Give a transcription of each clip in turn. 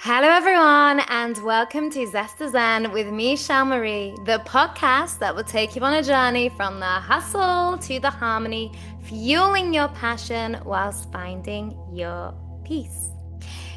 Hello, everyone, and welcome to Zest with me, Shel Marie, the podcast that will take you on a journey from the hustle to the harmony, fueling your passion whilst finding your peace.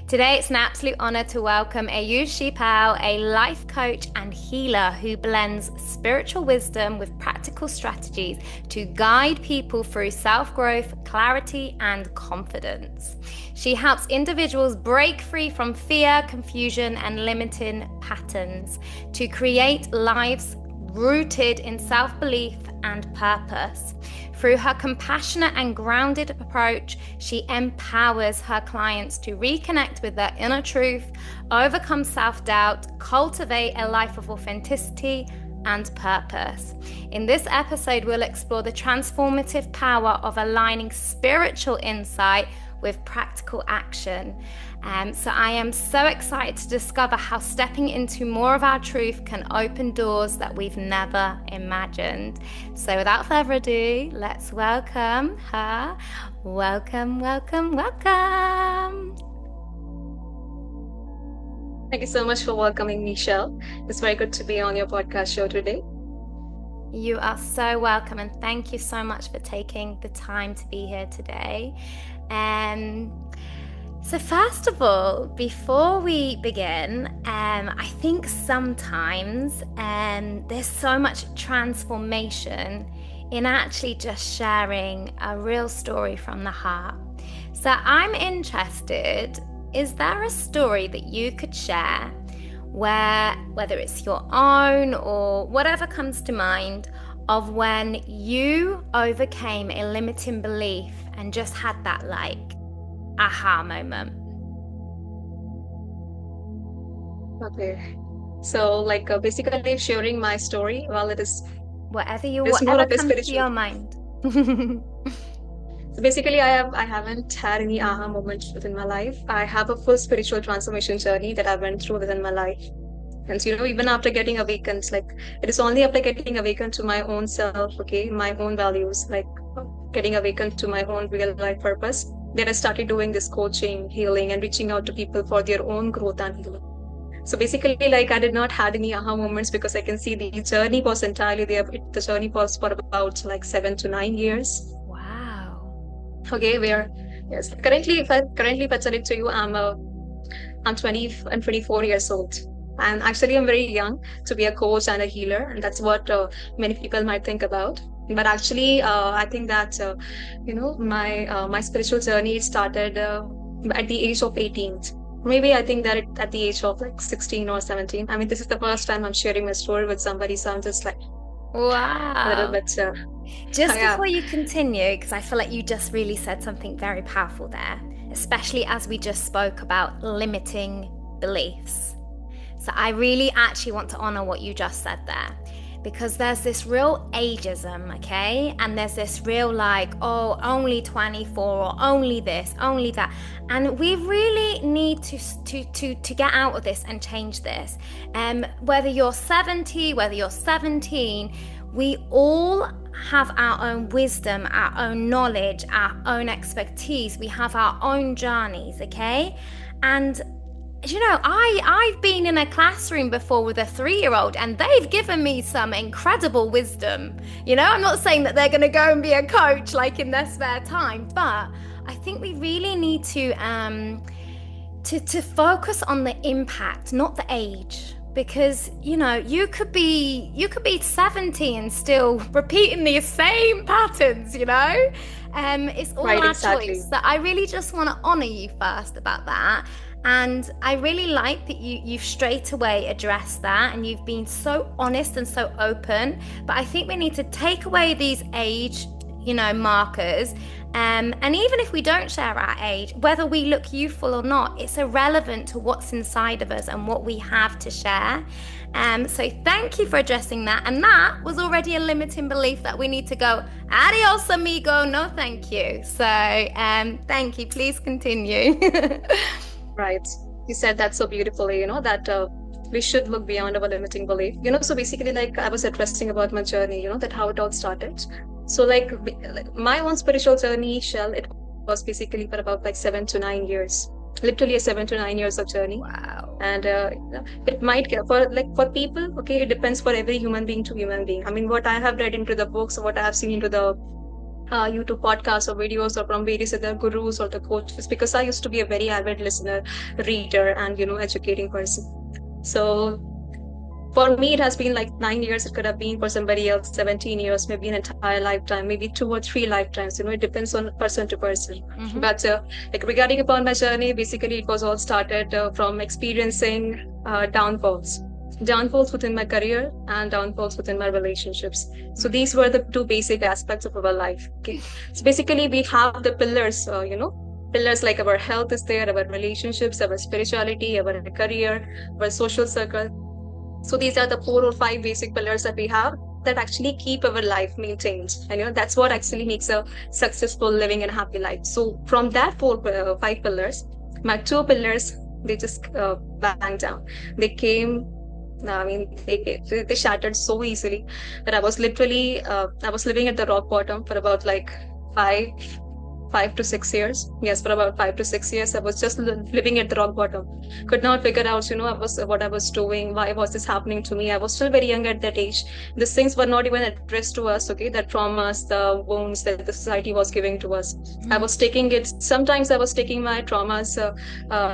Today, it's an absolute honor to welcome Aayushi Pal, a life coach and healer who blends spiritual wisdom with practical strategies to guide people through self-growth, clarity, and confidence. She helps individuals break free from fear, confusion, and limiting patterns to create lives rooted in self-belief and purpose. Through her compassionate and grounded approach, she empowers her clients to reconnect with their inner truth, overcome self-doubt, cultivate a life of authenticity and purpose. In this episode, we'll explore the transformative power of aligning spiritual insight with practical action. So I am so excited to discover how stepping into more of our truth can open doors that we've never imagined. So without further ado, let's welcome her. Welcome. Thank you so much for welcoming me, Shel. It's very good to be on your podcast show today. You are so welcome, and thank you so much for taking the time to be here today. So first of all, before we begin, I think sometimes there's so much transformation in actually just sharing a real story from the heart. So I'm interested, is there a story that you could share where, whether it's your own or whatever comes to mind, of when you overcame a limiting belief and just had that aha moment? Okay. So basically sharing my story, well, it's more Whatever of a comes to your spiritual. mind. So basically I haven't had any aha moments within my life. I have a full spiritual transformation journey that I went through within my life. And so, even after getting awakened, it is only after getting awakened to my own self, okay, my own values, getting awakened to my own real life purpose, that I started doing this coaching, healing, and reaching out to people for their own growth and healing. So basically, I did not had any aha moments because I can see the journey was entirely there. The journey was for about 7 to 9 years. Wow. Okay, where yes, if I tell it to you, I'm 20 and 24 years old. And actually, I'm very young to be a coach and a healer, and that's what many people might think about. But actually, I think that my spiritual journey started at the age of 18. Maybe I think that at the age of 16 or 17. I mean, this is the first time I'm sharing my story with somebody, so I'm just a little Wow. bit. Just Yeah. before you continue, because I feel like you just really said something very powerful there, especially as we just spoke about limiting beliefs. So I really actually want to honor what you just said there, because there's this real ageism, okay? And there's this real oh, only 24 or only this, only that. And we really need to get out of this and change this. Whether you're 70, whether you're 17, we all have our own wisdom, our own knowledge, our own expertise. We have our own journeys, okay? And I've been in a classroom before with a 3-year-old and they've given me some incredible wisdom. I'm not saying that they're going to go and be a coach in their spare time, but I think we really need to focus on the impact, not the age. Because you could be 70 and still repeating the same patterns. It's all Right, our exactly. choice. So I really just want to honor you first about that. And I really like that you've straight away addressed that, and you've been so honest and so open. But I think we need to take away these age, markers. And even if we don't share our age, whether we look youthful or not, it's irrelevant to what's inside of us and what we have to share. So thank you for addressing that. And that was already a limiting belief that we need to go, adios, amigo, no thank you. So thank you. Please continue. Right. You said that so beautifully, that we should look beyond our limiting belief. So basically, I was addressing about my journey, that how it all started. So my own spiritual journey, it was basically for about 7 to 9 years. Literally a 7 to 9 years of journey. Wow. And it might get for people, okay, it depends for every human being to human being. I mean, what I have read into the books, what I have seen into the YouTube podcasts or videos or from various other gurus or the coaches, because I used to be a very avid listener, reader, and educating person. So for me, it has been like 9 years. It could have been for somebody else 17 years, maybe an entire lifetime, maybe 2 or 3 lifetimes. It depends on person to person. Mm-hmm. But like regarding upon my journey, basically it was all started from experiencing downfalls within my career and downfalls within my relationships. So these were the two basic aspects of our life. Okay, so basically we have the pillars. Pillars like our health is there, our relationships, our spirituality, our career, our social circle. So these are the 4 or 5 basic pillars that we have that actually keep our life maintained. And that's what actually makes a successful living and happy life. So from that 5 pillars, my 2 pillars, they just banged down. They came. I mean, they shattered so easily that I was living at the rock bottom for about like five 5 to 6 years. Yes, for about 5 to 6 years, I was just living at the rock bottom. Could not figure out, I was what I was doing. Why was this happening to me? I was still very young at that age. These things were not even addressed to us. Okay, the traumas, the wounds that the society was giving to us. I was taking it. Sometimes I was taking my traumas,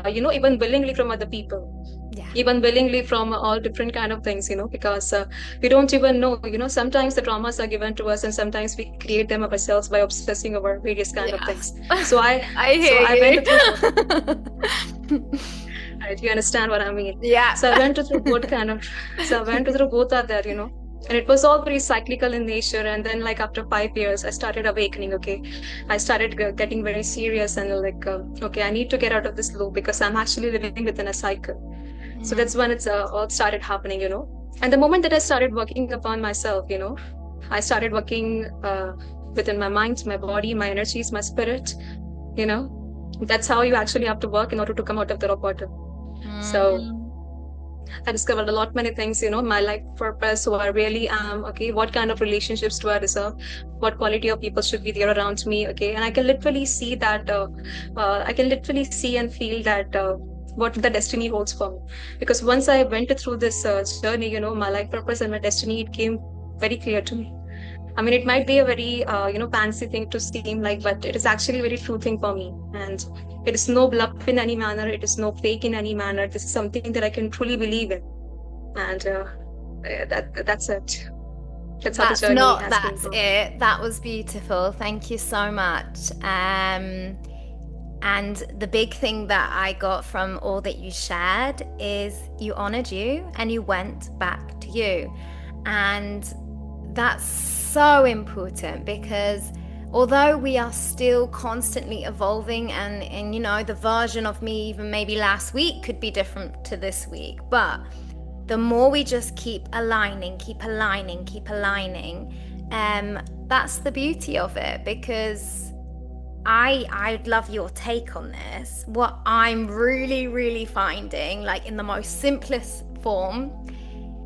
even willingly from other people, Yeah. even willingly from all different kind of things, because we don't even know, sometimes the traumas are given to us and sometimes we create them ourselves by obsessing over various kind of Yes. things. So I so hear I went through both. you. Right, you understand what I mean? Yeah. So I went through both kind of, so I went through both are there, and it was all very cyclical in nature. And then like after 5 years I started awakening. Okay, I started getting very serious and like okay, I need to get out of this loop because I'm actually living within a cycle. So that's when it's all started happening. And the moment that I started working upon myself, I started working within my mind, my body, my energies, my spirit. you know that's how you actually have to work in order to come out of the rock bottom. So I discovered a lot many things, my life purpose, who I really am, okay, what kind of relationships do I deserve, what quality of people should be there around me, okay, and I can literally see that, I can literally see and feel that what the destiny holds for me. Because once I went through this journey, my life purpose and my destiny, it came very clear to me. I mean, it might be a very, fancy thing to seem like, but it is actually a very true thing for me. And it is no bluff in any manner. It is no fake in any manner. This is something that I can truly believe in. And that's it. That's how the journey has been That's for me. it. That was beautiful. Thank you so much. And the big thing that I got from all that you shared is you honored you and you went back to you. And that's so important because although we are still constantly evolving and the version of me even maybe last week could be different to this week, but the more we just keep aligning, that's the beauty of it. Because I'd love your take on this. What I'm really, really finding, like in the most simplest form,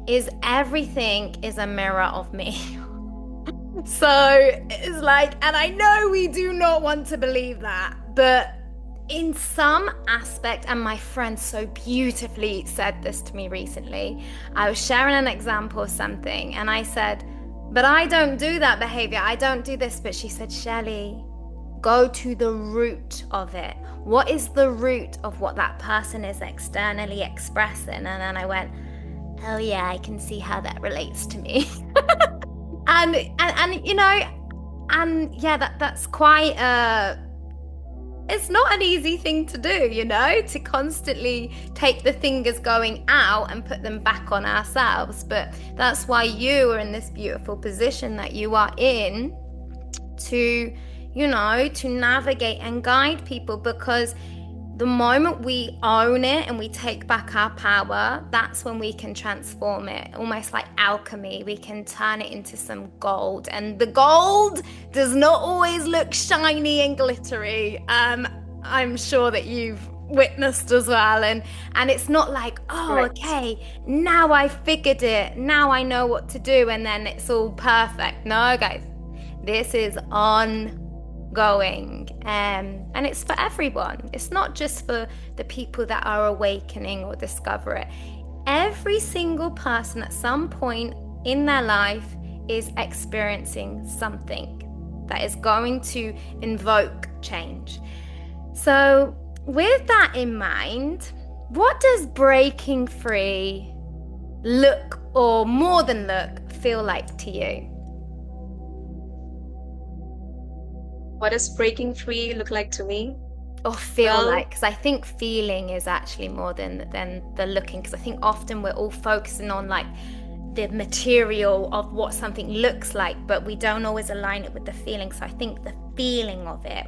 is everything is a mirror of me. So it's like, and I know we do not want to believe that, but in some aspect, and my friend so beautifully said this to me recently, I was sharing an example of something and I said, but I don't do that behavior. I don't do this. But she said, Shelly, go to the root of it. What is the root of what that person is externally expressing? And then I went, oh yeah, I can see how that relates to me. and yeah, that's quite it's not an easy thing to do, to constantly take the fingers going out and put them back on ourselves. But that's why you are in this beautiful position that you are in to navigate and guide people, because the moment we own it and we take back our power, that's when we can transform it. Almost like alchemy, we can turn it into some gold. And the gold does not always look shiny and glittery. I'm sure that you've witnessed as well. And it's not like, oh, Right. okay, now I figured it. Now I know what to do. And then it's all perfect. No, guys, this is on going. And it's for everyone. It's not just for the people that are awakening or discover it. Every single person at some point in their life is experiencing something that is going to invoke change. So, with that in mind, what does breaking free look, or more than look, feel like to you? What does breaking free look like to me? Or feel Well, like, because I think feeling is actually more than the looking, because I think often we're all focusing on like the material of what something looks like, but we don't always align it with the feeling. So I think the feeling of it,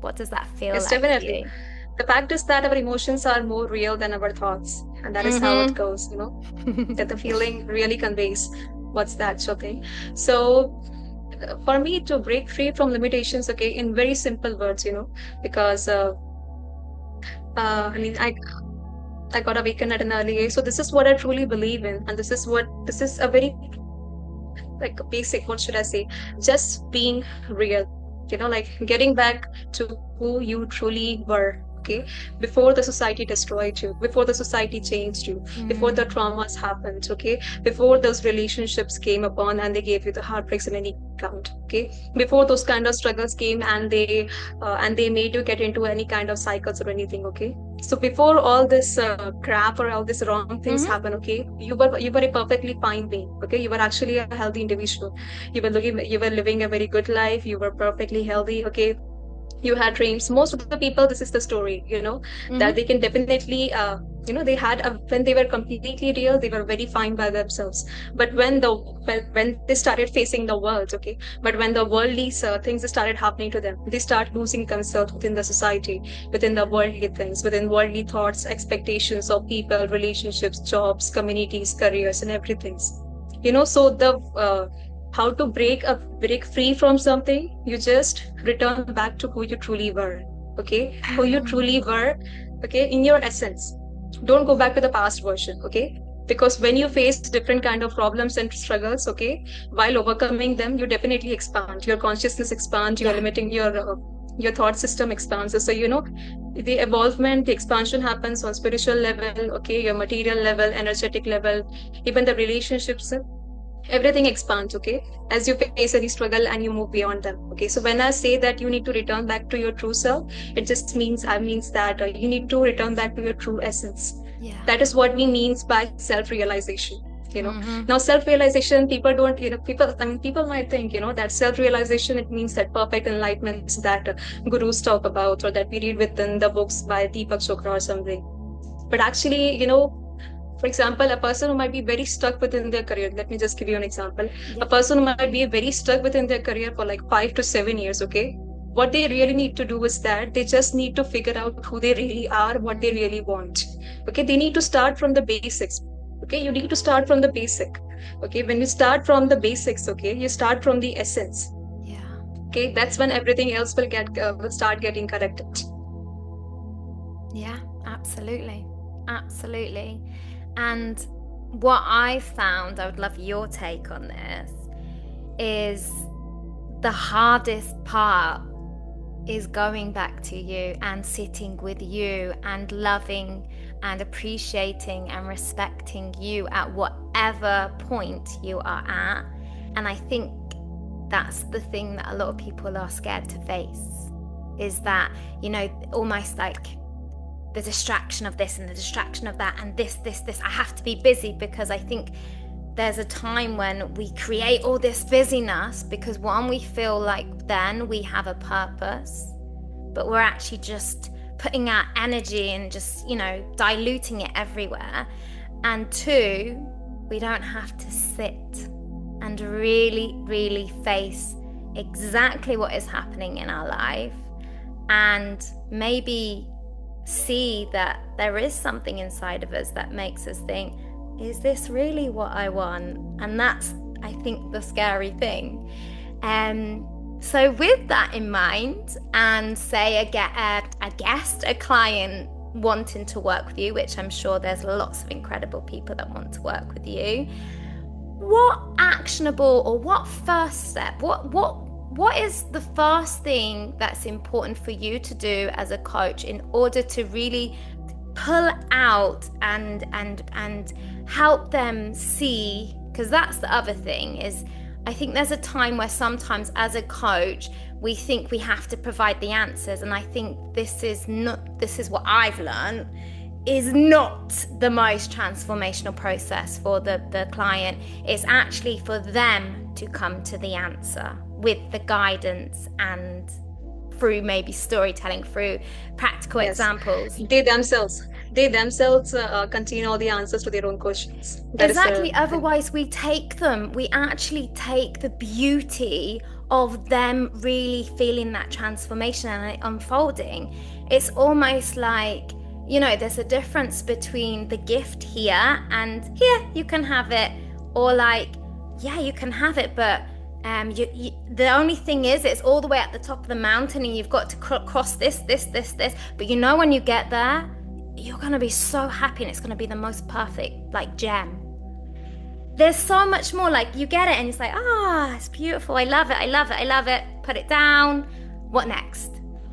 what does that feel yes, like to definitely. you? The fact is that our emotions are more real than our thoughts, and that is how it goes, that the feeling really conveys what's the actual thing. So, for me to break free from limitations, okay, in very simple words, because I mean, I got awakened at an early age, so this is what I truly believe in, and this is a very like basic, what should I say, just being real, like getting back to who you truly were, okay, before the society destroyed you, before the society changed you, before the Mm. traumas happened, okay, before those relationships came upon and they gave you the heartbreaks in any count, okay, before those kind of struggles came and they made you get into any kind of cycles or anything, okay. So before all this crap or all these wrong things Mm-hmm. happen, okay, you were a perfectly fine being, okay. You were actually a healthy individual. You were living a very good life. You were perfectly healthy, okay. You had dreams. Most of the people, this is the story, that they Mm-hmm. can definitely they had when they were completely real, they were very fine by themselves. But when they started facing the world, okay, but when the worldly things started happening to them, they start losing themselves within the society, within the Yeah. worldly things, within worldly thoughts, expectations of people, relationships, jobs, communities, careers, and everything. So the how to break free from something, you just return back to who you truly were, okay, who you truly Mm. were, okay, in your essence. Don't go back to the past version, okay, because when you face different kind of problems and struggles, okay, while overcoming them, you definitely expand your consciousness, expand your Yeah. limiting your thought system expands. So the evolvement, the expansion happens on spiritual level, okay, your material level, energetic level, even the relationships, everything expands, okay, as you face any struggle and you move beyond them, okay. So when I say that you need to return back to your true self, it just means that you need to return back to your true essence. Yeah. That is what we means by self-realization. Mm-hmm. Now self-realization, people don't, people, I mean, people might think, that self-realization, it means that perfect enlightenment that gurus talk about, or that we read within the books by Deepak Chopra or something. But actually, for example, a person who might be very stuck within their career, let me just give you an example. A Yeah. person who might be very stuck within their career for like 5 to 7 years, okay? What they really need to do is that they just need to figure out who they really are, what they really want. Okay, they need to start from the basics. Okay, you need to start from the basic. Okay, when you start from the basics, okay, you start from the essence. Yeah. Okay, that's when everything else will start getting corrected. Yeah, absolutely. Absolutely. And what I found, I would love your take on this, is the hardest part is going back to you and sitting with you and loving and appreciating and respecting you at whatever point you are at. And I think that's the thing that a lot of people are scared to face, is that, almost like the distraction of this and the distraction of that and this. I have to be busy, because I think there's a time when we create all this busyness because, one, we feel like then we have a purpose, but we're actually just putting our energy and just, diluting it everywhere. And two, we don't have to sit and really, really face exactly what is happening in our life, and maybe see that there is something inside of us that makes us think, is this really what I want? And that's, I think, the scary thing. So with that in mind, and say a guest, a client wanting to work with you, which I'm sure there's lots of incredible people that want to work with you, what actionable or what first step, what what is the first thing that's important for you to do as a coach in order to really pull out and help them see? Because that's the other thing is, I think there's a time where sometimes as a coach we think we have to provide the answers, and I think this is what I've learned is not the most transformational process for the client. It's actually for them to come to the answer with the guidance and through maybe storytelling, through practical Yes, examples. they themselves contain all the answers to their own questions. That is the Exactly. thing. Otherwise, we actually take the beauty of them really feeling that transformation and it unfolding. It's almost like, there's a difference between the gift here and here, you can have it, or like, yeah, you can have it, but the only thing is, it's all the way at the top of the mountain, and you've got to cross this. But when you get there, you're gonna be so happy, and it's gonna be the most perfect, like, gem. There's so much more. Like, you get it, and it's like, it's beautiful. I love it. I love it. I love it. Put it down. What next?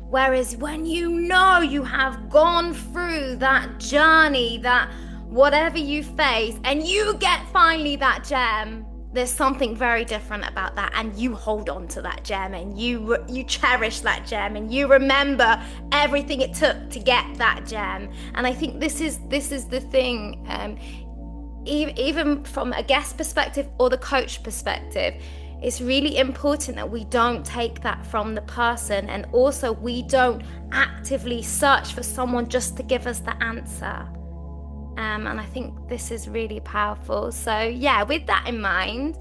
Whereas when you have gone through that journey, that whatever you face, and you get finally that gem, there's something very different about that, and you hold on to that gem, and you cherish that gem, and you remember everything it took to get that gem. And I think this is the thing, even from a guest perspective or the coach perspective, it's really important that we don't take that from the person, and also we don't actively search for someone just to give us the answer. And I think this is really powerful. So yeah, with that in mind,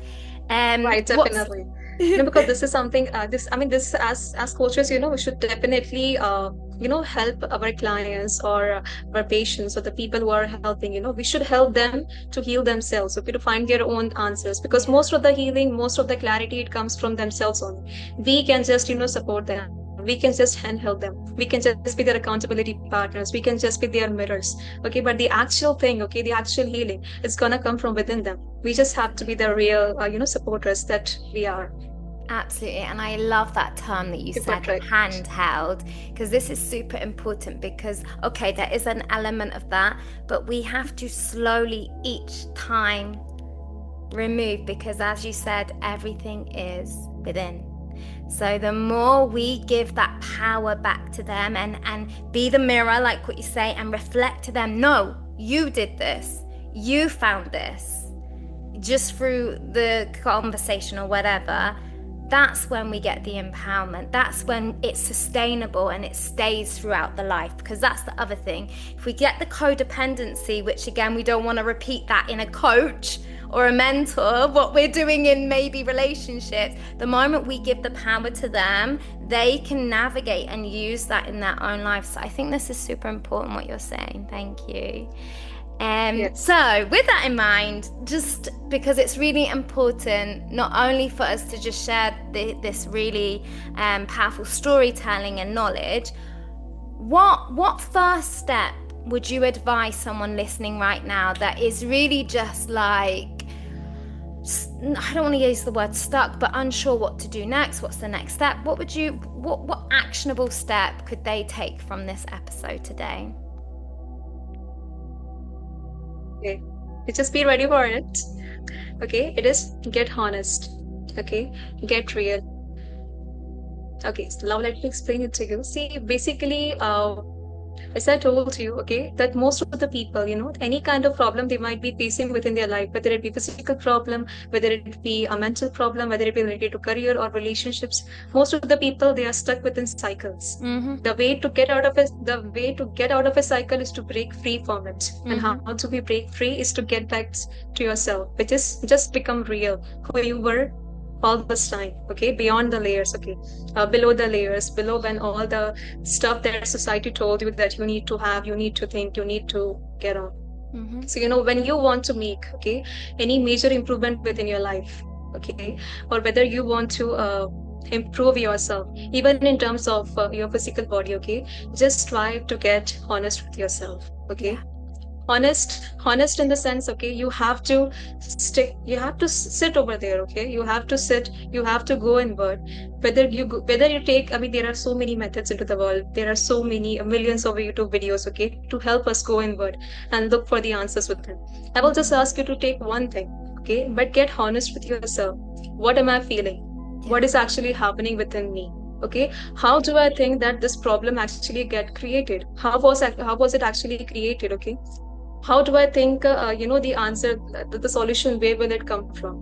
Right, definitely. Because this is something, this as coaches, we should definitely, help our clients or our patients or the people who are helping, we should help them to heal themselves, okay, to find their own answers. Because Yeah. most of the healing, most of the clarity, it comes from themselves only. We can just, support them. We can just handhold them. We can just be their accountability partners. We can just be their mirrors. Okay, but the actual thing, okay, the actual healing, it's gonna come from within them. We just have to be the real, supporters that we are. Absolutely. And I love that term that you You said, put right. handheld, because this is super important because, okay, there is an element of that, but we have to slowly each time remove, because as you said, everything is within. So the more we give that power back to them and be the mirror, like what you say, and reflect to them, no, you did this, you found this, just through the conversation or whatever, that's when we get the empowerment. That's when it's sustainable and it stays throughout the life, because that's the other thing. If we get the codependency, which again, we don't want to repeat that in a coach or a mentor, what we're doing in maybe relationships, the moment we give the power to them, they can navigate and use that in their own life. So I think this is super important what you're saying. Thank you. Yes. So with that in mind, just because it's really important not only for us to just share this really powerful storytelling and knowledge, what first step would you advise someone listening right now that is really just like, I don't want to use the word stuck, but unsure what to do next? What's the next step? What actionable step could they take from this episode today? Okay. You just be ready for it. Okay. It is get honest. Okay. Get real. Okay. So now let me explain it to you. See, basically, as I told you, okay, that most of the people, any kind of problem they might be facing within their life, whether it be physical problem, whether it be a mental problem, whether it be related to career or relationships, most of the people, they are stuck within cycles. Mm-hmm. The way to get out of a cycle is to break free from it. And how Mm-hmm. to be break free is to get back to yourself, which is just become real, who you were all this time, okay, beyond the layers, okay, below the layers, below when all the stuff that society told you that you need to have, you need to think, you need to get on. Mm-hmm. So, when you want to make, okay, any major improvement within your life, okay, or whether you want to improve yourself, even in terms of your physical body, okay, just try to get honest with yourself, Yeah. okay. honest in the sense, okay, you have to sit over there, okay, you have to sit, you have to go inward. Whether you take, I mean, there are so many methods into the world, there are so many millions of YouTube videos, okay, to help us go inward and look for the answers within. I will just ask you to take one thing, okay, but get honest with yourself. What am I feeling? What Yeah. is actually happening within me? Okay, how do I think that this problem actually get created? How was it actually created? Okay, how do I think, the answer, the solution, where will it come from?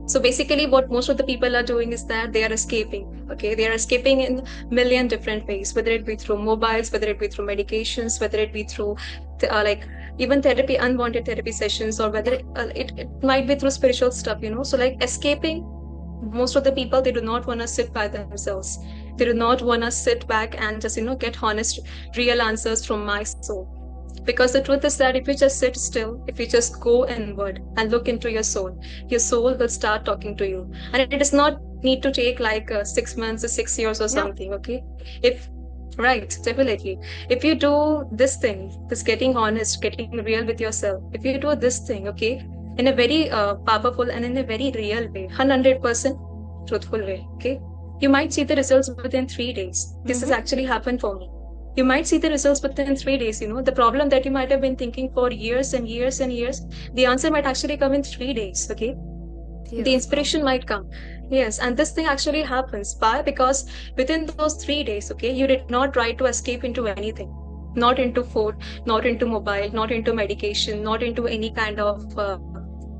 So basically what most of the people are doing is that they are escaping. Okay, they are escaping in million different ways, whether it be through mobiles, whether it be through medications, whether it be through like even therapy, unwanted therapy sessions, or whether Yeah. it might be through spiritual stuff, so like escaping. Most of the people, they do not want to sit by themselves. They do not want to sit back and just get honest, real answers from my soul. Because the truth is that if you just sit still, if you just go inward and look into your soul will start talking to you. And it does not need to take like 6 months or 6 years or No. something, okay? If Right, definitely. If you do this thing, this getting honest, getting real with yourself, if you do this thing, okay, in a very powerful and in a very real way, 100% truthful way, okay, you might see the results within 3 days. This has Mm-hmm. actually happened for me. You might see the results within 3 days. The problem that you might have been thinking for years and years and years, the answer might actually come in 3 days. Okay, the Beautiful. inspiration might come. Yes, and this thing actually happens. Why? Because within those 3 days, okay, you did not try to escape into anything. Not into food, not into mobile, not into medication, not into any kind of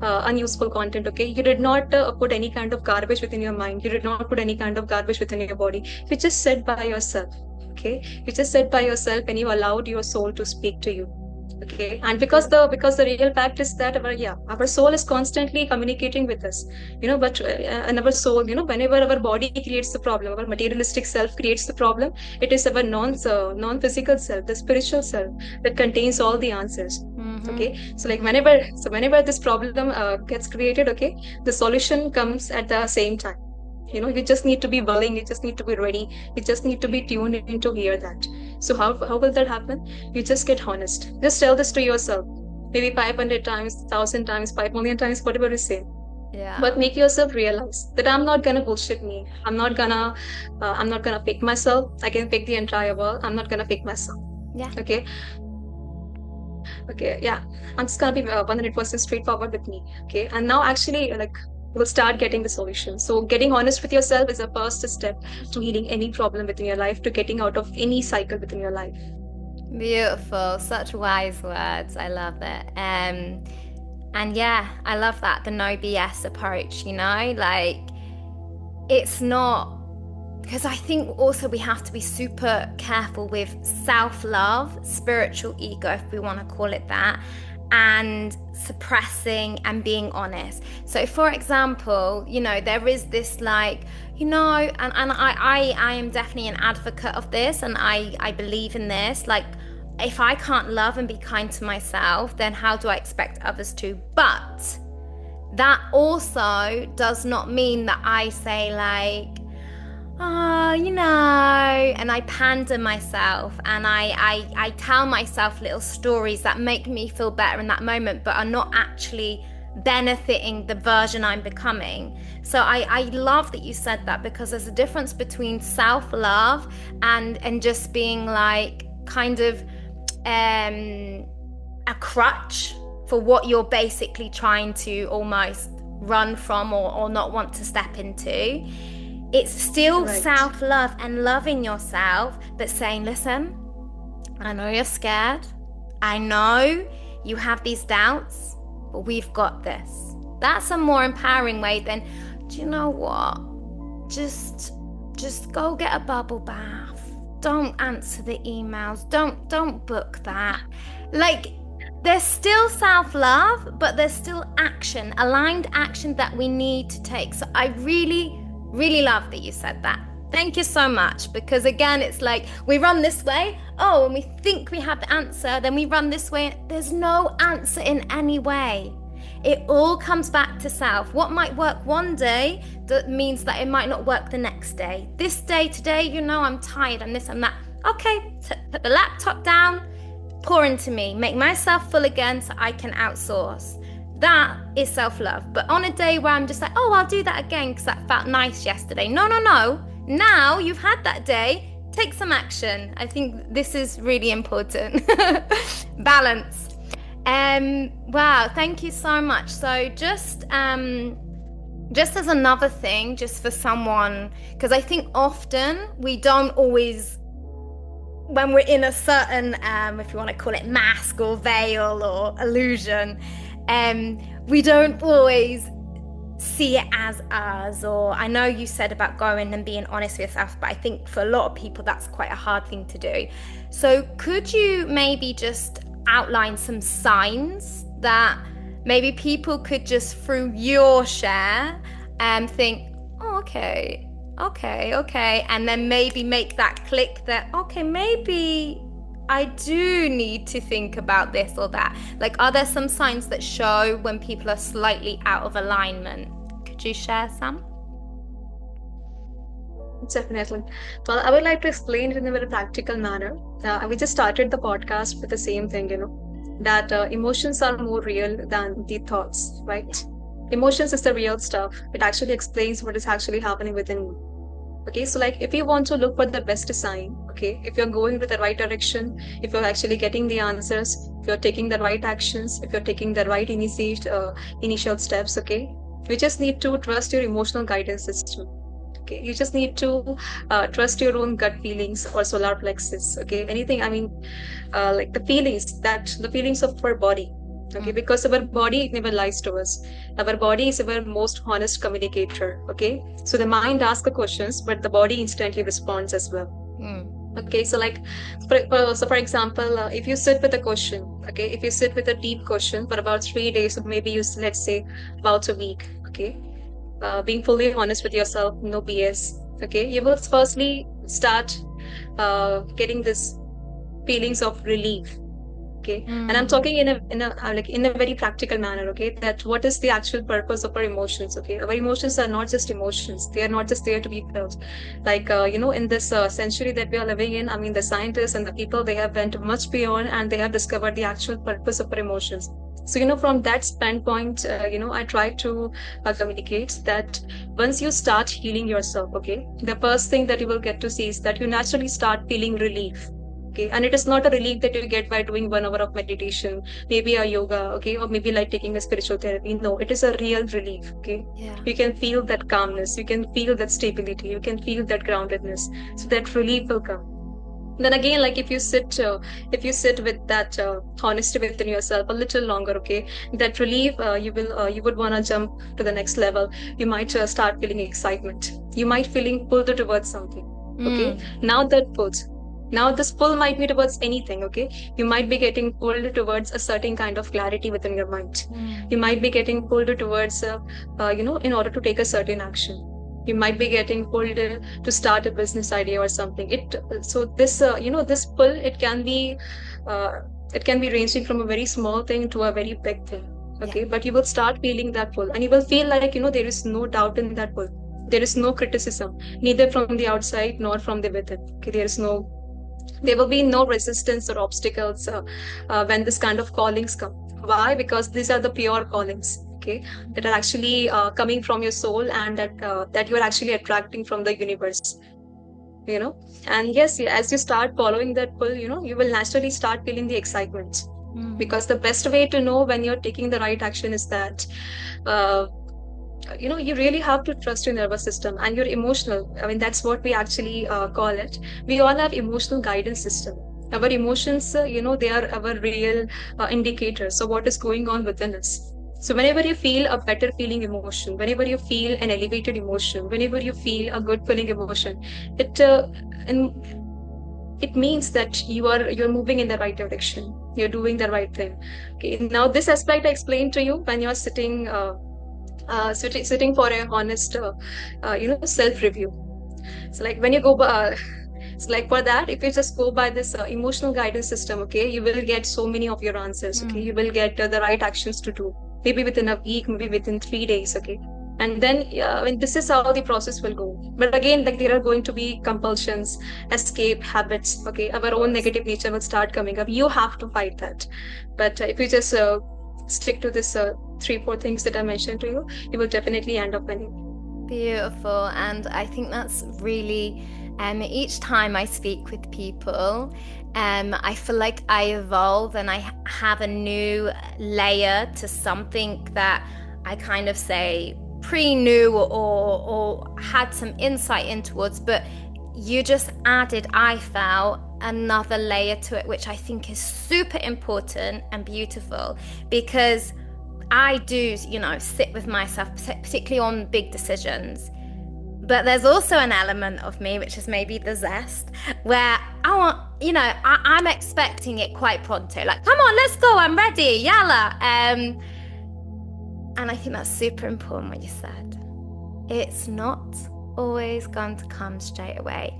unuseful content. Okay, you did not put any kind of garbage within your mind. You did not put any kind of garbage within your body. You just sat by yourself. Okay, you just sat by yourself and you allowed your soul to speak to you. Okay, and because the real fact is that our soul is constantly communicating with us. But and our soul, whenever our body creates the problem, our materialistic self creates the problem. It is our non-physical self, the spiritual self, that contains all the answers. Mm-hmm. Okay, so like Mm-hmm. whenever this problem gets created, okay, the solution comes at the same time. You just need to be willing, you just need to be ready, you just need to be tuned in to hear that. So how will that happen? You just get honest. Just tell this to yourself. Maybe 500 times, 1,000 times, 5 million times, whatever you say. Yeah. But make yourself realize that I'm not gonna bullshit me. I'm not gonna pick myself. I can pick the entire world. I'm not gonna pick myself. Yeah. Okay. Okay. Yeah. I'm just gonna be 100% straightforward with me. Okay. And now actually, like, we'll start getting the solution. So getting honest with yourself is a first step to healing any problem within your life, to getting out of any cycle within your life. Beautiful. Such wise words. I love it. And yeah, I love that, the no BS approach, like it's not, because I think also we have to be super careful with self-love, spiritual ego, if we want to call it that, and suppressing and being honest. So for example, there is this like, and I am definitely an advocate of this, and I believe in this, like, if I can't love and be kind to myself, then how do I expect others to? But that also does not mean that I say like, oh, and I pander myself, and I tell myself little stories that make me feel better in that moment, but are not actually benefiting the version I'm becoming. So I love that you said that, because there's a difference between self-love and just being like kind of a crutch for what you're basically trying to almost run from, or not want to step into. It's still Right. self-love and loving yourself, but saying, listen, I know you're scared. I know you have these doubts, but we've got this. That's a more empowering way than, do you know what? Just go get a bubble bath. Don't answer the emails. Don't book that. Like, there's still self-love, but there's still action, aligned action that we need to take. So I really, really love that you said that. Thank you so much, because again, it's like we run this way, oh, and we think we have the answer, then we run this way. There's no answer in any way. It all comes back to self. What might work one day that means that it might not work the next day. This day, today, I'm tired and this and that. Okay, put the laptop down, pour into me, make myself full again so I can outsource. That is self-love. But on a day where I'm just like, oh, I'll do that again because that felt nice yesterday. No, no, no. Now you've had that day, take some action. I think this is really important. Balance. Wow, thank you so much. So just as another thing, just for someone, because I think often we don't always, when we're in a certain, if you want to call it mask or veil or illusion, we don't always see it as us. Or I know you said about going and being honest with yourself, but I think for a lot of people that's quite a hard thing to do. So could you maybe just outline some signs that maybe people could just through your share think, oh, okay, and then maybe make that click that, okay, maybe I do need to think about this or that. Like, are there some signs that show when people are slightly out of alignment? Could you share some? Definitely. Well, I would like to explain it in a very practical manner. We just started the podcast with the same thing, that emotions are more real than the thoughts, right? Emotions is the real stuff. It actually explains what is actually happening within you. Okay, so like if you want to look for the best sign, okay, if you're going with the right direction, if you're actually getting the answers, if you're taking the right actions, if you're taking the right initial steps, okay, you just need to trust your emotional guidance system. Okay, you just need to trust your own gut feelings or solar plexus. Okay, anything. I mean, like the feelings of our body. Okay, because our body never lies to us. Our body is our most honest communicator. Okay, so the mind asks the questions, but the body instantly responds as well. Okay, so like, for example, if you sit with a question, okay, if you sit with a deep question for about 3 days, or maybe let's say about a week, okay, being fully honest with yourself, no BS. Okay, you will firstly start getting this feelings of relief. Okay, and I'm talking in a very practical manner. Okay, that what is the actual purpose of our emotions? Okay, our emotions are not just emotions; they are not just there to be felt. Like in this century that we are living in, I mean, the scientists and the people, they have went much beyond, and they have discovered the actual purpose of our emotions. So from that standpoint, I try to communicate that once you start healing yourself, okay, the first thing that you will get to see is that you naturally start feeling relief. Okay, and it is not a relief that you get by doing 1 hour of meditation, maybe a yoga, okay, or maybe like taking a spiritual therapy. No, it is a real relief. Okay, you can feel that calmness, you can feel that stability, you can feel that groundedness. So that relief will come. Then again, like if you sit with that honesty within yourself a little longer, okay, that relief, you would want to jump to the next level. You might start feeling excitement, you might feeling pulled towards something. Okay, now this pull might be towards anything. Okay, you might be getting pulled towards a certain kind of clarity within your mind. You might be getting pulled towards in order to take a certain action. You might be getting pulled to start a business idea or something. This pull, it can be ranging from a very small thing to a very big thing. Okay, but you will start feeling that pull, and you will feel like there is no doubt in that pull. There is no criticism, neither from the outside nor from the within. Okay, there will be no resistance or obstacles when this kind of callings come. Why? Because these are the pure callings, okay, that are actually coming from your soul, and that you are actually attracting from the universe. And yes, as you start following that pull, you will naturally start feeling the excitement. Because the best way to know when you're taking the right action is that you really have to trust your nervous system and your emotional. I mean, that's what we actually call it. We all have emotional guidance system. Our emotions, they are our real indicators of what is going on within us. So whenever you feel a better feeling emotion, whenever you feel an elevated emotion, whenever you feel a good feeling emotion, it means that you're moving in the right direction. You're doing the right thing. Okay. Now this aspect I explained to you when you're sitting sitting for a honest self review. So like when you go so like for that, if you just go by this emotional guidance system, okay, you will get so many of your answers. Okay, you will get the right actions to do, maybe within a week, maybe within 3 days. Okay, And then, yeah, I mean, this is how the process will go. But again, like there are going to be compulsions, escape habits. Okay, our own Course. negative nature will start coming up. You have to fight that. But if you just stick to this three, four things that I mentioned to you, you will definitely end up winning. Beautiful. And I think that's really, each time I speak with people, I feel like I evolve and I have a new layer to something that I kind of say pre-knew or had some insight in towards, but you just added, I felt, another layer to it, which I think is super important and beautiful because I do, sit with myself, particularly on big decisions. But there's also an element of me, which is maybe the zest, where I want, I'm expecting it quite pronto. Like, come on, let's go, I'm ready, yalla. And I think that's super important what you said. It's not always going to come straight away.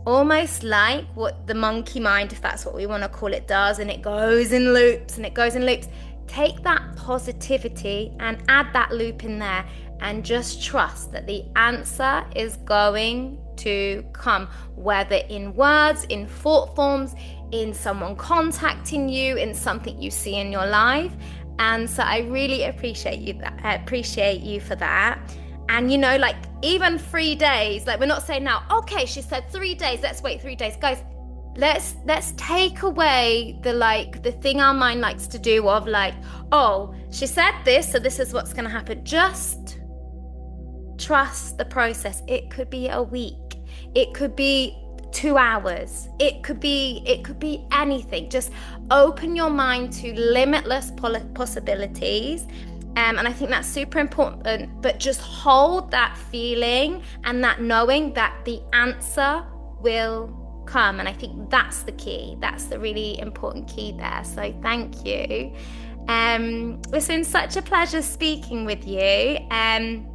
Almost like what the monkey mind, if that's what we want to call it, does, and it goes in loops and it goes in loops. Take that positivity and add that loop in there and just trust that the answer is going to come, whether in words, in thought forms, in someone contacting you, in something you see in your life. And so I really appreciate you for that. And like even 3 days, like we're not saying now, okay, she said 3 days, let's wait 3 days. Guys, let's take away the thing our mind likes to do of like, oh, she said this, so this is what's going to happen. Just trust the process. It could be a week, it could be 2 hours, it could be anything. Just open your mind to limitless possibilities. And I think that's super important, but just hold that feeling and that knowing that the answer will come. And I think that's the key. That's the really important key there. So thank you. It's been such a pleasure speaking with you. And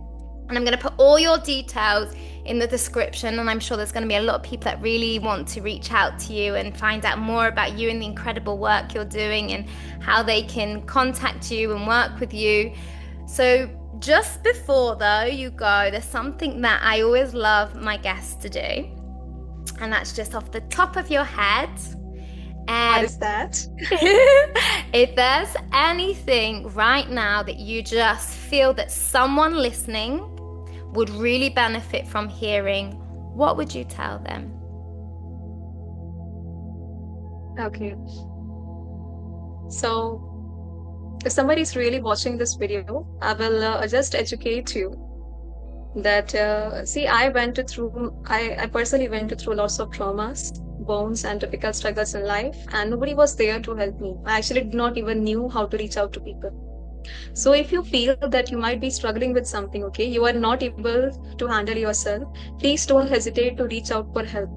I'm going to put all your details in the description, and I'm sure there's going to be a lot of people that really want to reach out to you and find out more about you and the incredible work you're doing and how they can contact you and work with you. So just before though you go, there's something that I always love my guests to do, and that's just off the top of your head. What is that? If there's anything right now that you just feel that someone listening would really benefit from hearing, what would you tell them? Okay. So, if somebody is really watching this video, I will just educate you that, see, I personally went through lots of traumas, wounds, and difficult struggles in life, and nobody was there to help me. I actually did not even knew how to reach out to people. So if you feel that you might be struggling with something, okay, you are not able to handle yourself, please don't hesitate to reach out for help.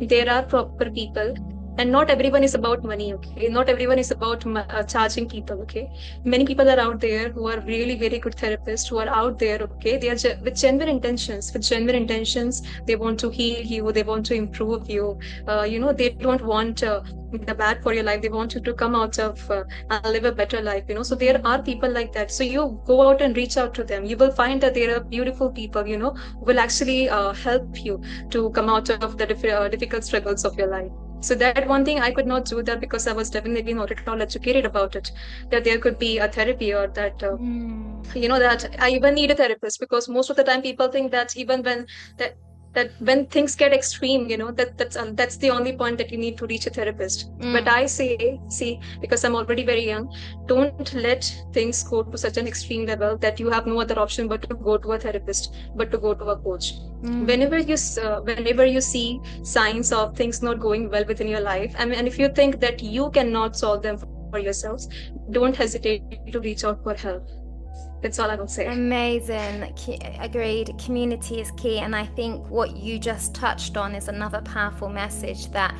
There are proper people, and not everyone is about money, okay? Not everyone is about charging people, okay? Many people are out there who are really very good therapists who are out there, okay? They are with genuine intentions. With genuine intentions, they want to heal you, they want to improve you. They don't want the bad for your life. They want you to come out of and live a better life. So there are people like that. So you go out and reach out to them. You will find that there are beautiful people, who will actually help you to come out of the difficult struggles of your life. So that one thing I could not do that because I was definitely not at all educated about it. That there could be a therapy or that, that I even need a therapist, because most of the time people think that even when that when things get extreme, that's the only point that you need to reach a therapist. But I say, see, because I'm already very young, don't let things go to such an extreme level that you have no other option but to go to a therapist, but to go to a coach. Whenever you see signs of things not going well within your life, and if you think that you cannot solve them for yourselves, don't hesitate to reach out for help. That's all I will say. Amazing. Agreed. Community is key. And I think what you just touched on is another powerful message, that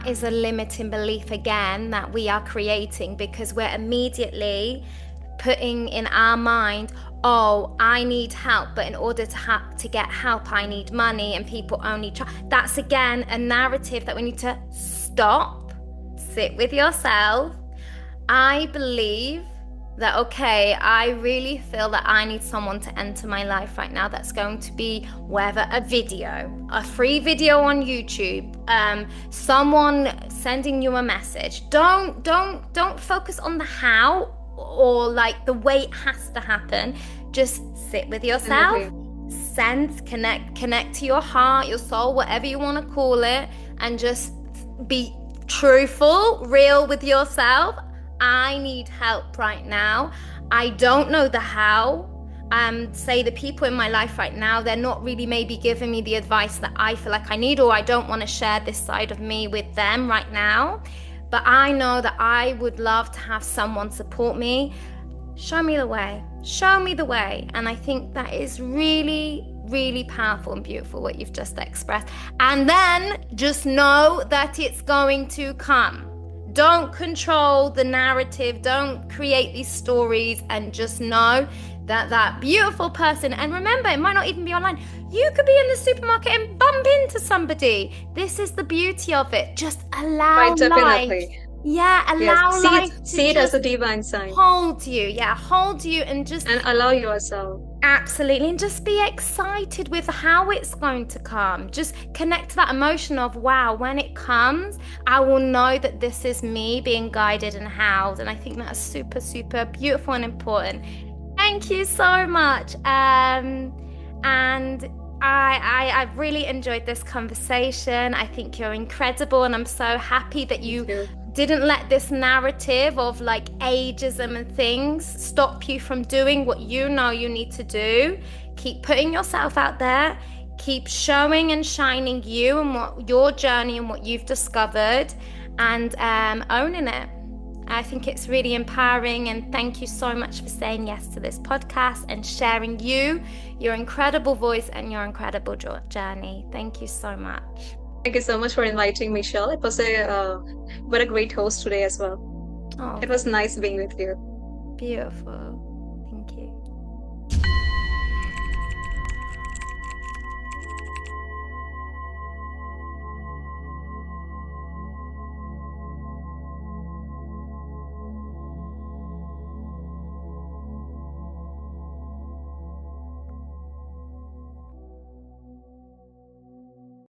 is a limiting belief again that we are creating, because we're immediately putting in our mind, oh, I need help, but in order to get help, I need money, and people only try. That's again a narrative that we need to stop, sit with yourself. I believe that, okay, I really feel that I need someone to enter my life right now that's going to be whether a video, a free video on YouTube, someone sending you a message. Don't focus on the how or like the way it has to happen. Just sit with yourself, Definitely. connect to your heart, your soul, whatever you want to call it, and just be truthful, real with yourself. I need help right now. I don't know the how. Say the people in my life right now, they're not really maybe giving me the advice that I feel like I need, or I don't want to share this side of me with them right now. But I know that I would love to have someone support me. Show me the way. Show me the way. And I think that is really, really powerful and beautiful what you've just expressed. And then just know that it's going to come. Don't control the narrative. Don't create these stories, and just know that that beautiful person, and remember, it might not even be online. You could be in the supermarket and bump into somebody. This is the beauty of it. Just allow Right, life. definitely. Yeah, Yes. allow life to See it as just a divine sign hold you. Yeah, hold you and just and allow yourself. absolutely, and just be excited with how it's going to come. Just connect to that emotion of, wow, when it comes, I will know that this is me being guided and held. And I think that's super, super beautiful and important. Thank you so much. And I've really enjoyed this conversation. I think you're incredible, and I'm so happy that Thank you you. didn't let this narrative of like ageism and things stop you from doing what you know you need to do. Keep putting yourself out there. Keep showing and shining you and what your journey and what you've discovered, and owning it. I think it's really empowering, and thank you so much for saying yes to this podcast and sharing your incredible voice, and your incredible journey. Thank you so much. Thank you so much for inviting me, Shel. It was what a great host today as well. Oh, It was nice being with you. beautiful.